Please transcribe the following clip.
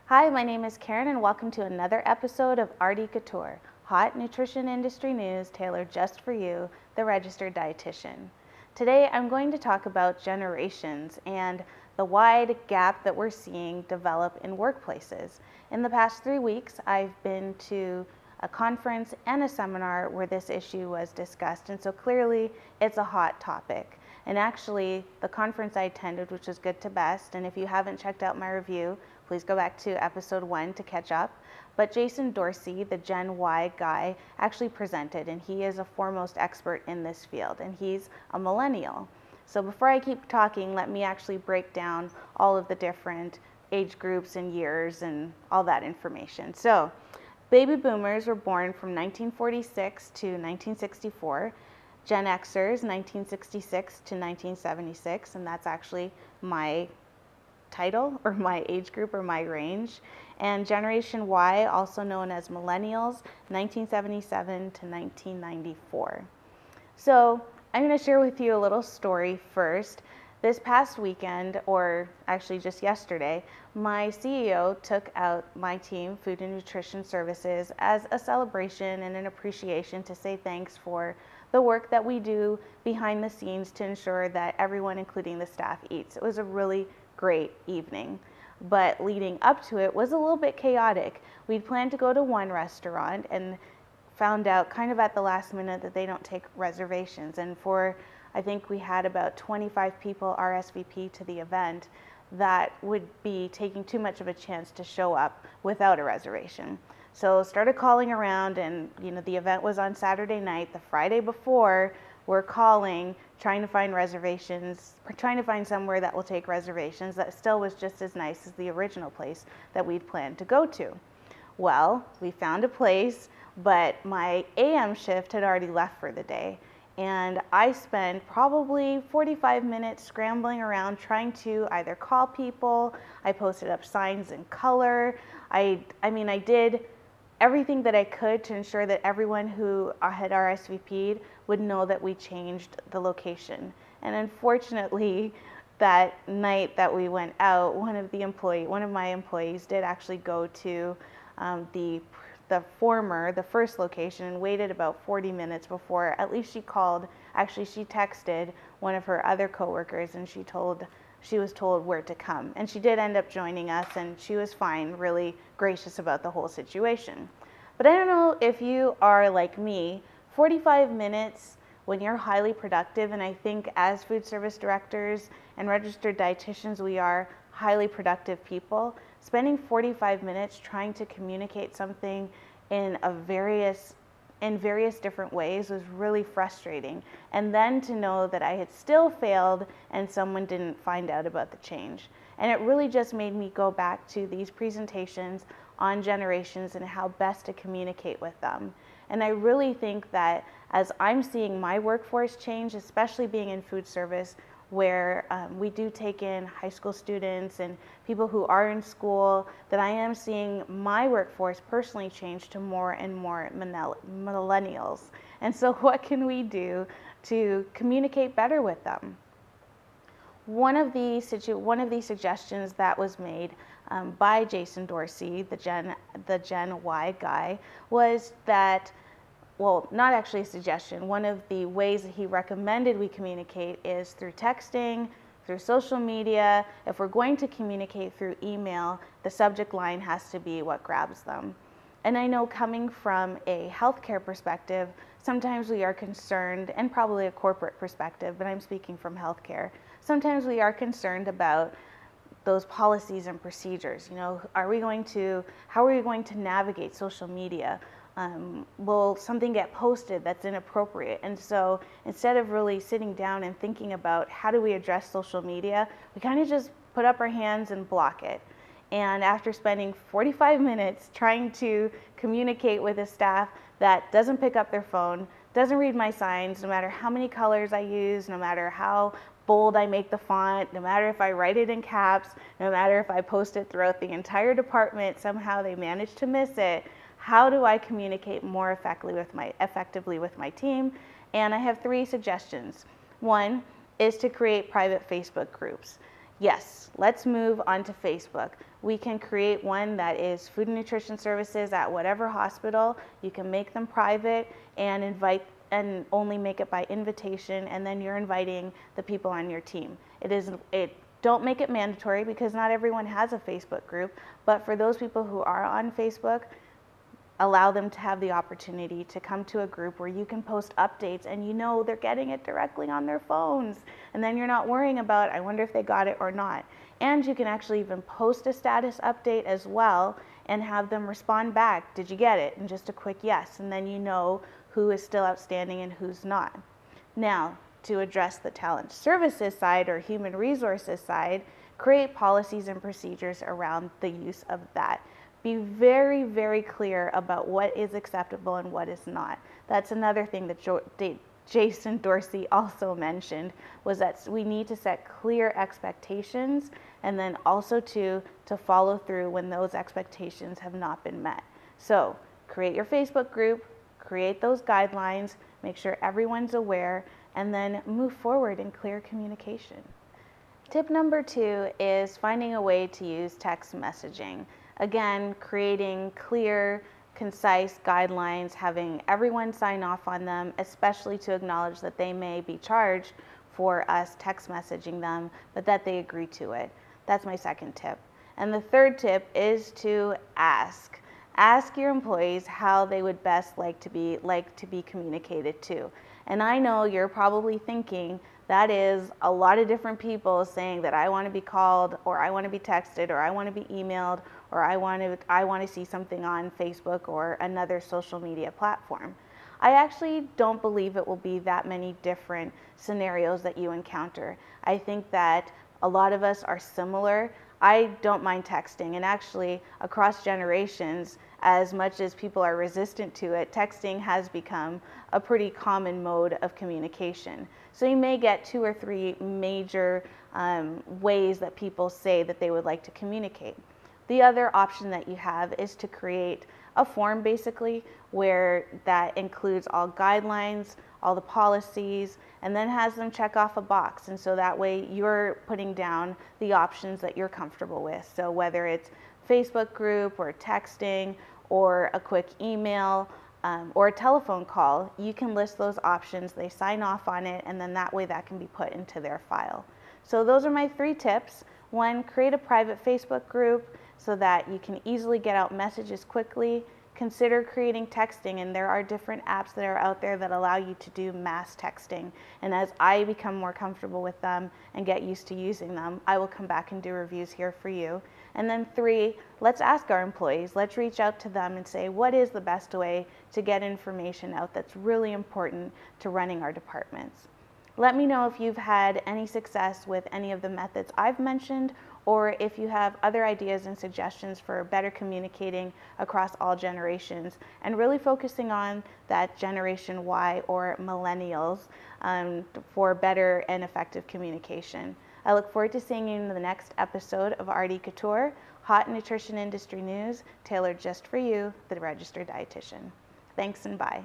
Hi, my name is Karen and welcome to another episode of RD Couture, hot nutrition industry news tailored just for you, the registered dietitian. Today I'm going to talk about generations and the wide gap that we're seeing develop in workplaces. In the past 3 weeks, I've been to a conference and a seminar where this issue was discussed, and so clearly it's a hot topic. And actually, the conference I attended, which was good to best, and if you haven't checked out my review, please go back to episode 1 to catch up. But Jason Dorsey, the Gen Y guy, actually presented, and he is a foremost expert in this field, and he's a millennial. So before I keep talking, let me actually break down all of the different age groups and years and all that information. So baby boomers were born from 1946 to 1964. Gen Xers, 1966 to 1976, and that's actually my title or my age group or my range. And Generation Y, also known as Millennials, 1977 to 1994. So I'm going to share with you a little story first. This past weekend, or actually just yesterday, my CEO took out my team, Food and Nutrition Services, as a celebration and an appreciation to say thanks for the work that we do behind the scenes to ensure that everyone, including the staff, eats. It was a really great evening, but leading up to it was a little bit chaotic. We'd planned to go to one restaurant and found out kind of at the last minute that they don't take reservations, and I think we had about 25 people RSVP to the event that would be taking too much of a chance to show up without a reservation. So started calling around, and the event was on Saturday night. The Friday before, we're calling, trying to find reservations, trying to find somewhere that will take reservations that still was just as nice as the original place that we'd planned to go to. Well, we found a place, but my AM shift had already left for the day. And I spent probably 45 minutes scrambling around trying to either call people. I posted up signs in color. I did everything that I could to ensure that everyone who had RSVP'd would know that we changed the location. And unfortunately, that night that we went out, one of my employees did actually go to the first location and waited about 40 minutes before. At least she texted one of her other coworkers, and she was told where to come. And she did end up joining us, and she was fine, really gracious about the whole situation. But I don't know if you are like me, 45 minutes when you're highly productive, and I think as food service directors and registered dietitians, we are highly productive people. Spending 45 minutes trying to communicate something in various different ways was really frustrating. And then to know that I had still failed and someone didn't find out about the change. And it really just made me go back to these presentations on generations and how best to communicate with them. And I really think that as I'm seeing my workforce change, especially being in food service, where we do take in high school students and people who are in school, that I am seeing my workforce personally change to more and more millennials. And so what can we do to communicate better with them? One of the suggestions that was made by Jason Dorsey, the Gen Y guy, was that, well, not actually a suggestion. One of the ways that he recommended we communicate is through texting, through social media. If we're going to communicate through email, the subject line has to be what grabs them. And I know, coming from a healthcare perspective, sometimes we are concerned, and probably a corporate perspective, but I'm speaking from healthcare, sometimes we are concerned about those policies and procedures. How are we going to navigate social media? Will something get posted that's inappropriate? And so instead of really sitting down and thinking about how do we address social media, we kind of just put up our hands and block it. And after spending 45 minutes trying to communicate with a staff that doesn't pick up their phone, doesn't read my signs, no matter how many colors I use, no matter how bold I make the font, no matter if I write it in caps, no matter if I post it throughout the entire department, somehow they manage to miss it. How do I communicate more effectively with my team? And I have 3 suggestions. One is to create private Facebook groups. yes, let's move on to Facebook. We can create one that is food and nutrition services at whatever hospital. You can make them private and invite and only make it by invitation, and then you're inviting the people on your team. Don't make it mandatory because not everyone has a Facebook group, but for those people who are on Facebook, allow them to have the opportunity to come to a group where you can post updates and you know they're getting it directly on their phones. And then you're not worrying about, I wonder if they got it or not. And you can actually even post a status update as well and have them respond back, did you get it? And just a quick yes. And then you know who is still outstanding and who's not. Now, to address the talent services side or human resources side, create policies and procedures around the use of that. Be very, very clear about what is acceptable and what is not. That's another thing that Jason Dorsey also mentioned, was that we need to set clear expectations and then also to follow through when those expectations have not been met. So create your Facebook group, create those guidelines, make sure everyone's aware, and then move forward in clear communication. Tip number 2 is finding a way to use text messaging. Again, creating clear, concise guidelines, having everyone sign off on them, especially to acknowledge that they may be charged for us text messaging them, but that they agree to it. That's my second tip. And the third tip is to ask. Ask your employees how they would best like to be communicated to. And I know you're probably thinking, that is a lot of different people saying that I want to be called, or I want to be texted, or I want to be emailed, or I want to see something on Facebook or another social media platform. I actually don't believe it will be that many different scenarios that you encounter. I think that a lot of us are similar. I don't mind texting, and actually across generations, as much as people are resistant to it, texting has become a pretty common mode of communication. So you may get 2 or 3 major ways that people say that they would like to communicate. The other option that you have is to create a form basically where that includes all guidelines, all the policies, and then has them check off a box. And so that way you're putting down the options that you're comfortable with. So whether it's Facebook group or texting or a quick email or a telephone call, you can list those options, they sign off on it, and then that way that can be put into their file. So those are my 3 tips. 1, create a private Facebook group so that you can easily get out messages quickly. Consider creating texting, and there are different apps that are out there that allow you to do mass texting. And as I become more comfortable with them and get used to using them, I will come back and do reviews here for you. And then 3, let's ask our employees. Let's reach out to them and say, what is the best way to get information out that's really important to running our departments? Let me know if you've had any success with any of the methods I've mentioned, or if you have other ideas and suggestions for better communicating across all generations and really focusing on that Generation Y or Millennials for better and effective communication. I look forward to seeing you in the next episode of RD Couture, hot nutrition industry news tailored just for you, the registered dietitian. Thanks and bye.